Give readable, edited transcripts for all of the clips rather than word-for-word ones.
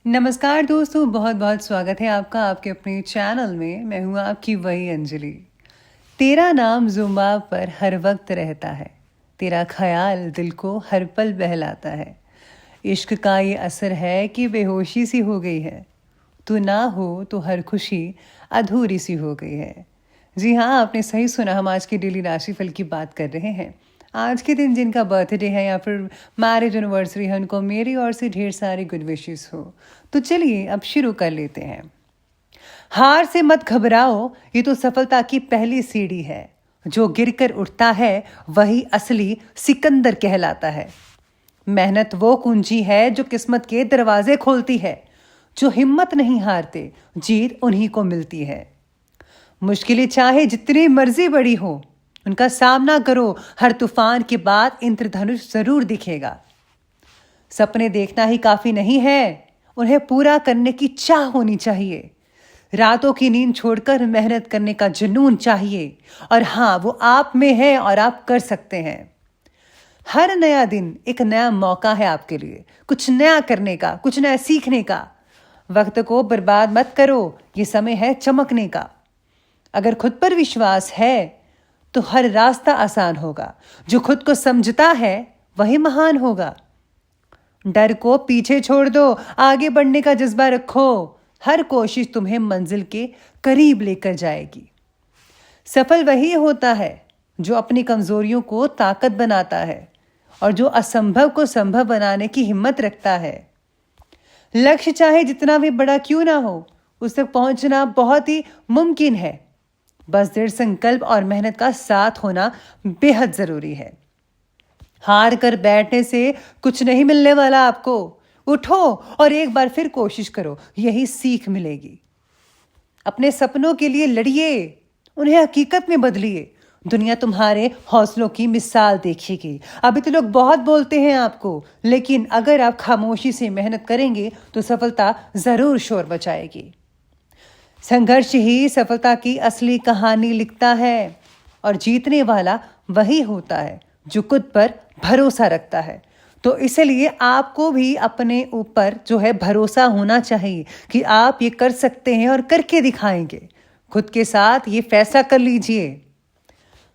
नमस्कार दोस्तों, बहुत बहुत स्वागत है आपका आपके अपने चैनल में। मैं हूँ आपकी वही अंजलि। तेरा नाम जुबां पर हर वक्त रहता है, तेरा ख्याल दिल को हर पल बहलाता है। इश्क का ये असर है कि बेहोशी सी हो गई है, तू ना हो तो हर खुशी अधूरी सी हो गई है। जी हाँ, आपने सही सुना। हम आज की डेली राशिफल की बात कर रहे हैं। आज के दिन जिनका बर्थडे है या फिर मैरिज एनिवर्सरी है, उनको मेरी ओर से ढेर सारी गुड विशेस हो। तो चलिए अब शुरू कर लेते हैं। हार से मत घबराओ, ये तो सफलता की पहली सीढ़ी है। जो गिरकर उठता है वही असली सिकंदर कहलाता है। मेहनत वो कुंजी है जो किस्मत के दरवाजे खोलती है। जो हिम्मत नहीं हारते, जीत उन्हीं को मिलती है। मुश्किलें चाहे जितनी मर्जी बड़ी हो, उनका सामना करो। हर तूफान के बाद इंद्रधनुष जरूर दिखेगा। सपने देखना ही काफी नहीं है, उन्हें पूरा करने की चाह होनी चाहिए। रातों की नींद छोड़कर मेहनत करने का जुनून चाहिए। और हाँ, वो आप में है और आप कर सकते हैं। हर नया दिन एक नया मौका है आपके लिए, कुछ नया करने का, कुछ नया सीखने का। वक्त को बर्बाद मत करो, ये समय है चमकने का। अगर खुद पर विश्वास है तो हर रास्ता आसान होगा। जो खुद को समझता है वही महान होगा। डर को पीछे छोड़ दो, आगे बढ़ने का जज्बा रखो। हर कोशिश तुम्हें मंजिल के करीब लेकर जाएगी। सफल वही होता है जो अपनी कमजोरियों को ताकत बनाता है और जो असंभव को संभव बनाने की हिम्मत रखता है। लक्ष्य चाहे जितना भी बड़ा क्यों ना हो, उस तक पहुंचना बहुत ही मुमकिन है। बस दृढ़ संकल्प और मेहनत का साथ होना बेहद जरूरी है। हार कर बैठने से कुछ नहीं मिलने वाला आपको। उठो और एक बार फिर कोशिश करो, यही सीख मिलेगी। अपने सपनों के लिए लड़िए, उन्हें हकीकत में बदलिए। दुनिया तुम्हारे हौसलों की मिसाल देखेगी। अभी तो लोग बहुत बोलते हैं आपको, लेकिन अगर आप खामोशी से मेहनत करेंगे तो सफलता जरूर शोर मचाएगी। संघर्ष ही सफलता की असली कहानी लिखता है और जीतने वाला वही होता है जो खुद पर भरोसा रखता है। तो इसलिए आपको भी अपने ऊपर जो है भरोसा होना चाहिए कि आप ये कर सकते हैं और करके दिखाएंगे। खुद के साथ ये फैसला कर लीजिए।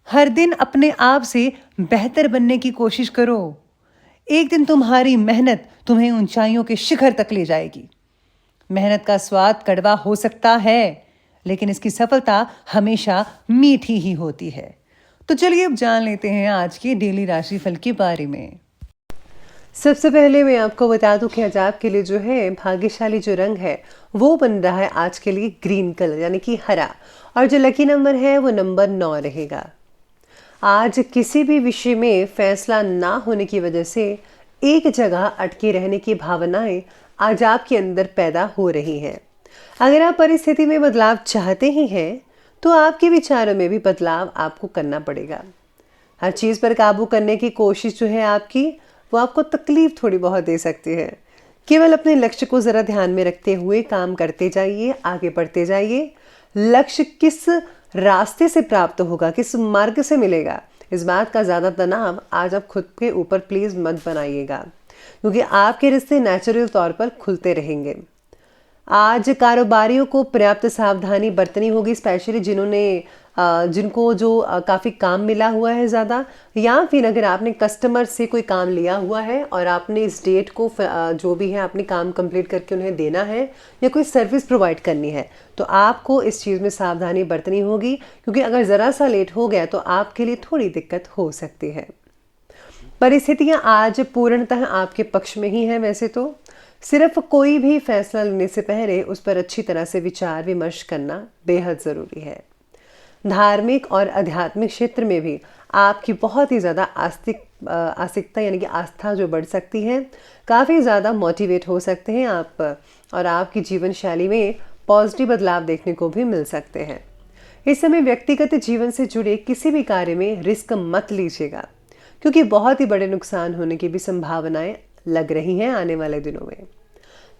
हर दिन अपने आप से बेहतर बनने की कोशिश करो। एक दिन तुम्हारी मेहनत तुम्हें ऊंचाइयों के शिखर तक ले जाएगी। मेहनत का स्वाद कड़वा हो सकता है, लेकिन इसकी सफलता हमेशा मीठी ही होती है। तो चलिए अब जान लेते हैं आज के डेली राशिफल के बारे में। सबसे पहले मैं आपको बता दूं कि आज आपके लिए जो है भाग्यशाली जो रंग है वो बन रहा है आज के लिए ग्रीन कलर यानी कि हरा। और जो लकी नंबर है वो नंबर 9 रहेगा। आज किसी भी विषय में फैसला ना होने की वजह से एक जगह अटके रहने की भावनाएं आज आपके अंदर पैदा हो रही हैं। अगर आप परिस्थिति में बदलाव चाहते ही हैं तो आपके विचारों में भी बदलाव आपको करना पड़ेगा। हर चीज़ पर काबू करने की कोशिश जो है आपकी, वो आपको तकलीफ थोड़ी बहुत दे सकती है। केवल अपने लक्ष्य को ज़रा ध्यान में रखते हुए काम करते जाइए, आगे बढ़ते जाइए। लक्ष्य किस रास्ते से प्राप्त होगा, किस मार्ग से मिलेगा, इस बात का ज़्यादा तनाव आज आप खुद के ऊपर प्लीज़ मत बनाइएगा, क्योंकि आपके रिश्ते नेचुरल तौर पर खुलते रहेंगे। आज कारोबारियों को पर्याप्त सावधानी बरतनी होगी, स्पेशली जिनको जो काफ़ी काम मिला हुआ है ज़्यादा, या फिर अगर आपने कस्टमर से कोई काम लिया हुआ है और आपने इस डेट को जो भी है अपने काम कंप्लीट करके उन्हें देना है या कोई सर्विस प्रोवाइड करनी है, तो आपको इस चीज़ में सावधानी बरतनी होगी, क्योंकि अगर ज़रा सा लेट हो गया तो आपके लिए थोड़ी दिक्कत हो सकती है। परिस्थितियाँ आज पूर्णतः आपके पक्ष में ही हैं। वैसे तो सिर्फ कोई भी फैसला लेने से पहले उस पर अच्छी तरह से विचार विमर्श करना बेहद ज़रूरी है। धार्मिक और आध्यात्मिक क्षेत्र में भी आपकी बहुत ही ज़्यादा आस्तिकता यानी कि आस्था जो बढ़ सकती है। काफ़ी ज़्यादा मोटिवेट हो सकते हैं आप और आपकी जीवन शैली में पॉजिटिव बदलाव देखने को भी मिल सकते हैं। इस समय व्यक्तिगत जीवन से जुड़े किसी भी कार्य में रिस्क मत लीजिएगा, क्योंकि बहुत ही बड़े नुकसान होने की भी संभावनाएं लग रही हैं आने वाले दिनों में।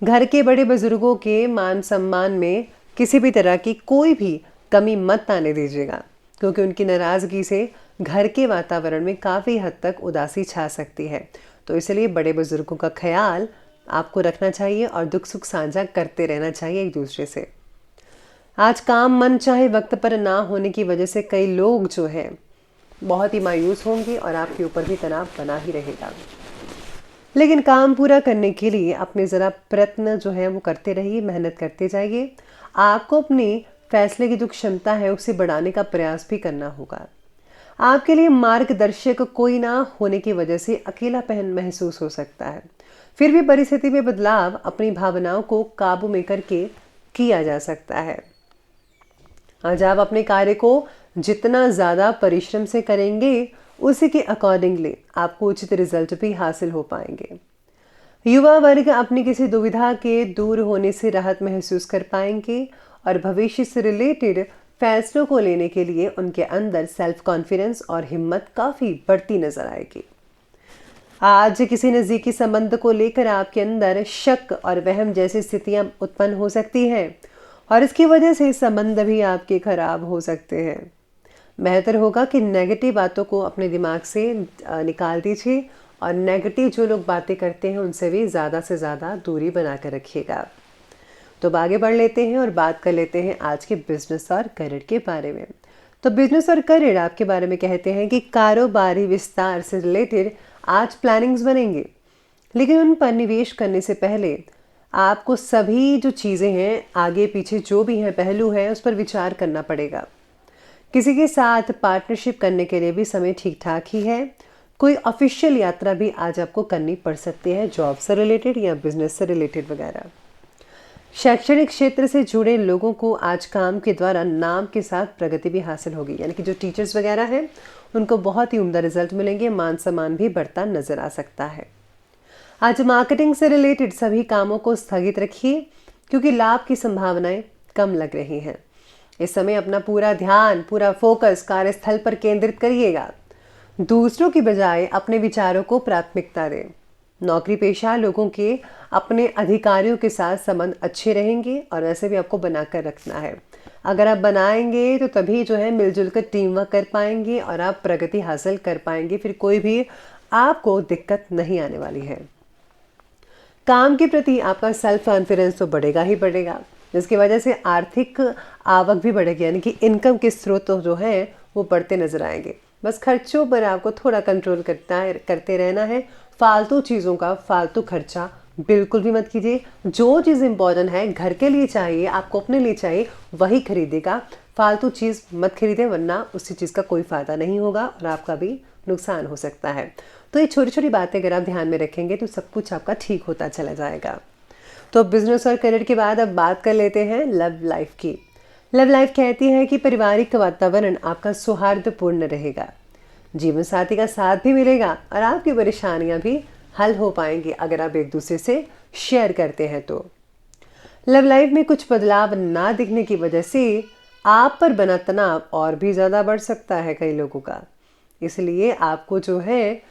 घर के बड़े बुजुर्गों के मान सम्मान में किसी भी तरह की कोई भी कमी मत आने दीजिएगा, क्योंकि उनकी नाराज़गी से घर के वातावरण में काफ़ी हद तक उदासी छा सकती है। तो इसलिए बड़े बुजुर्गों का ख्याल आपको रखना चाहिए और दुख सुख साझा करते रहना चाहिए एक दूसरे से। आज काम मन चाहे वक्त पर ना होने की वजह से कई लोग जो है बहुत ही मायूस होंगे और आपके ऊपर भी तनाव बना ही रहेगा। लेकिन काम पूरा करने के लिए अपने ज़रा प्रयत्न जो है वो करते रहिए, मेहनत करते जाइए। आपको अपनी फैसले की जो क्षमता है उसे बढ़ाने का प्रयास भी करना होगा। आपके लिए मार्गदर्शक कोई ना होने की वजह से अकेलापन महसूस हो सकता है। फिर भी परिस्थिति में बदलाव अपनी भावनाओं को काबू में करके किया जा सकता है। आज आप अपने कार्य को जितना ज़्यादा परिश्रम से करेंगे उसी के अकॉर्डिंगली आपको उचित रिजल्ट भी हासिल हो पाएंगे। युवा वर्ग अपनी किसी दुविधा के दूर होने से राहत महसूस कर पाएंगे और भविष्य से रिलेटेड फैसलों को लेने के लिए उनके अंदर सेल्फ कॉन्फिडेंस और हिम्मत काफ़ी बढ़ती नजर आएगी। आज किसी नज़दीकी संबंध को लेकर आपके अंदर शक और वहम जैसी स्थितियां उत्पन्न हो सकती हैं और इसकी वजह से संबंध भी आपके खराब हो सकते हैं। बेहतर होगा कि नेगेटिव बातों को अपने दिमाग से निकाल दीजिए और नेगेटिव जो लोग बातें करते हैं उनसे भी ज़्यादा से ज़्यादा दूरी बना कर रखिएगा। तो अब आगे बढ़ लेते हैं और बात कर लेते हैं आज के बिजनेस और करियर के बारे में। तो बिजनेस और करियर आपके बारे में कहते हैं कि कारोबारी विस्तार से रिलेटेड आज प्लानिंग्स बनेंगे, लेकिन उन पर निवेश करने से पहले आपको सभी जो चीज़ें हैं आगे पीछे जो भी हैं पहलू हैं उस पर विचार करना पड़ेगा। किसी के साथ पार्टनरशिप करने के लिए भी समय ठीक ठाक ही है। कोई ऑफिशियल यात्रा भी आज आपको करनी पड़ सकती है, जॉब से रिलेटेड या बिजनेस से रिलेटेड वगैरह। शैक्षणिक क्षेत्र से जुड़े लोगों को आज काम के द्वारा नाम के साथ प्रगति भी हासिल होगी, यानी कि जो टीचर्स वगैरह हैं उनको बहुत ही उम्दा रिजल्ट मिलेंगे, मान सम्मान भी बढ़ता नजर आ सकता है। आज मार्केटिंग से रिलेटेड सभी कामों को स्थगित रखिए क्योंकि लाभ की संभावनाएं कम लग रही हैं। इस समय अपना पूरा ध्यान, पूरा फोकस कार्यस्थल पर केंद्रित करिएगा। दूसरों की बजाय अपने विचारों को प्राथमिकता दें। नौकरी पेशा लोगों के अपने अधिकारियों के साथ संबंध अच्छे रहेंगे और वैसे भी आपको बनाकर रखना है। अगर आप बनाएंगे तो तभी जो है मिलजुल कर टीम वर्क कर पाएंगे और आप प्रगति हासिल कर पाएंगे, फिर कोई भी आपको दिक्कत नहीं आने वाली है। काम के प्रति आपका सेल्फ कॉन्फिडेंस तो बढ़ेगा ही बढ़ेगा, जिसकी वजह से आर्थिक आवक भी बढ़ेगी, यानी कि इनकम के स्रोत जो हैं वो बढ़ते नजर आएंगे। बस खर्चों पर आपको थोड़ा कंट्रोल करते रहना है। फालतू चीज़ों का फालतू खर्चा बिल्कुल भी मत कीजिए। जो चीज़ इंपॉर्टेंट है घर के लिए चाहिए, आपको अपने लिए चाहिए, वही खरीदेगा। फालतू चीज़ मत खरीदें, वरना उसी चीज़ का कोई फ़ायदा नहीं होगा और आपका भी नुकसान हो सकता है। तो ये छोटी छोटी बातें अगर आप ध्यान में रखेंगे तो सब कुछ आपका ठीक होता चला जाएगा। तो बिजनेस और करियर के बाद अब बात कर लेते हैं लव लाइफ की। लव लाइफ कहती है कि पारिवारिक वातावरण आपका सौहार्दपूर्ण रहेगा, जीवन साथी का साथ भी मिलेगा और आपकी परेशानियां भी हल हो पाएंगी अगर आप एक दूसरे से शेयर करते हैं। तो लव लाइफ में कुछ बदलाव ना दिखने की वजह से आप पर बना तनाव और भी ज़्यादा बढ़ सकता है कई लोगों का। इसलिए आपको जो है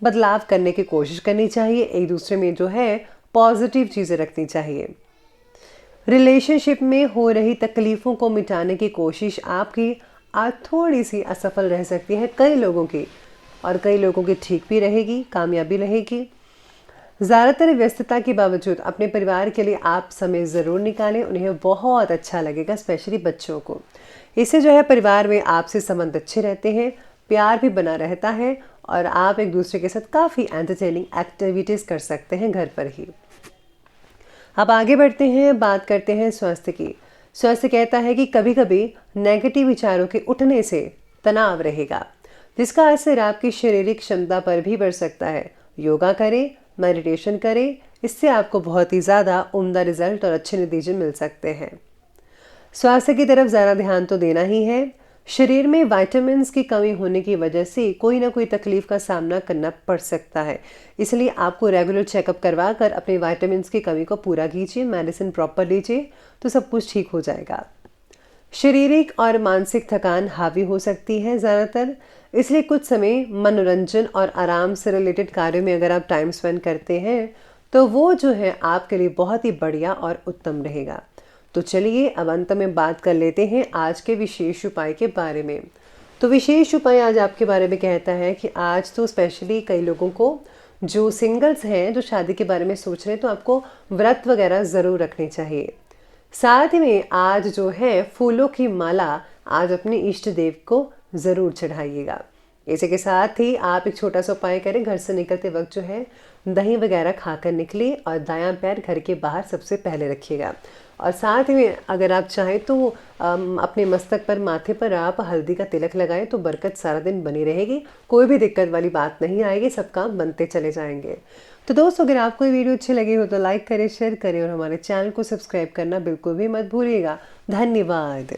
बदलाव करने की कोशिश करनी चाहिए, एक दूसरे में जो है पॉजिटिव चीज़ें रखनी चाहिए। रिलेशनशिप में हो रही तकलीफ़ों को मिटाने की कोशिश आपकी आज थोड़ी सी असफल रह सकती है कई लोगों की, और कई लोगों की ठीक भी रहेगी, कामयाबी रहेगी। ज़्यादातर व्यस्तता के बावजूद अपने परिवार के लिए आप समय ज़रूर निकालें, उन्हें बहुत अच्छा लगेगा, स्पेशली बच्चों को। इससे जो है परिवार में आपसे संबंध अच्छे रहते हैं, प्यार भी बना रहता है और आप एक दूसरे के साथ काफ़ी एंटरटेनिंग एक्टिविटीज़ कर सकते हैं घर पर ही। अब आगे बढ़ते हैं, बात करते हैं स्वास्थ्य की। स्वास्थ्य कहता है कि कभी कभी नेगेटिव विचारों के उठने से तनाव रहेगा, जिसका असर आपकी शारीरिक क्षमता पर भी बढ़ सकता है। योगा करें, मेडिटेशन करें, इससे आपको बहुत ही ज़्यादा उम्दा रिजल्ट और अच्छे नतीजे मिल सकते हैं। स्वास्थ्य की तरफ ज़्यादा ध्यान तो देना ही है। शरीर में विटामिन्स की कमी होने की वजह से कोई ना कोई तकलीफ का सामना करना पड़ सकता है, इसलिए आपको रेगुलर चेकअप करवा कर अपने विटामिन्स की कमी को पूरा कीजिए, मेडिसिन प्रॉपर लीजिए, तो सब कुछ ठीक हो जाएगा। शारीरिक और मानसिक थकान हावी हो सकती है ज़्यादातर, इसलिए कुछ समय मनोरंजन और आराम से रिलेटेड कार्यों में अगर आप टाइम स्पेंड करते हैं तो वो जो है आपके लिए बहुत ही बढ़िया और उत्तम रहेगा। तो चलिए अब अंत में बात कर लेते हैं आज के विशेष उपाय के बारे में। तो विशेष उपाय आज आपके बारे में कहता है कि आज तो स्पेशली कई लोगों को जो सिंगल्स हैं, जो शादी के बारे में सोच रहे हैं, तो आपको व्रत वगैरह ज़रूर रखने चाहिए। साथ में आज जो है फूलों की माला आज अपने इष्ट देव को ज़रूर चढ़ाइएगा। इसी के साथ ही आप एक छोटा सा उपाय करें, घर से निकलते वक्त जो है दही वगैरह खाकर निकले और दायां पैर घर के बाहर सबसे पहले रखिएगा। और साथ ही में अगर आप चाहें तो अपने मस्तक पर, माथे पर आप हल्दी का तिलक लगाएं तो बरकत सारा दिन बनी रहेगी, कोई भी दिक्कत वाली बात नहीं आएगी, सब काम बनते चले जाएंगे। तो दोस्तों, अगर आपको ये वीडियो अच्छी लगी हो तो लाइक करें, शेयर करें और हमारे चैनल को सब्सक्राइब करना बिल्कुल भी मत भूलिएगा। धन्यवाद।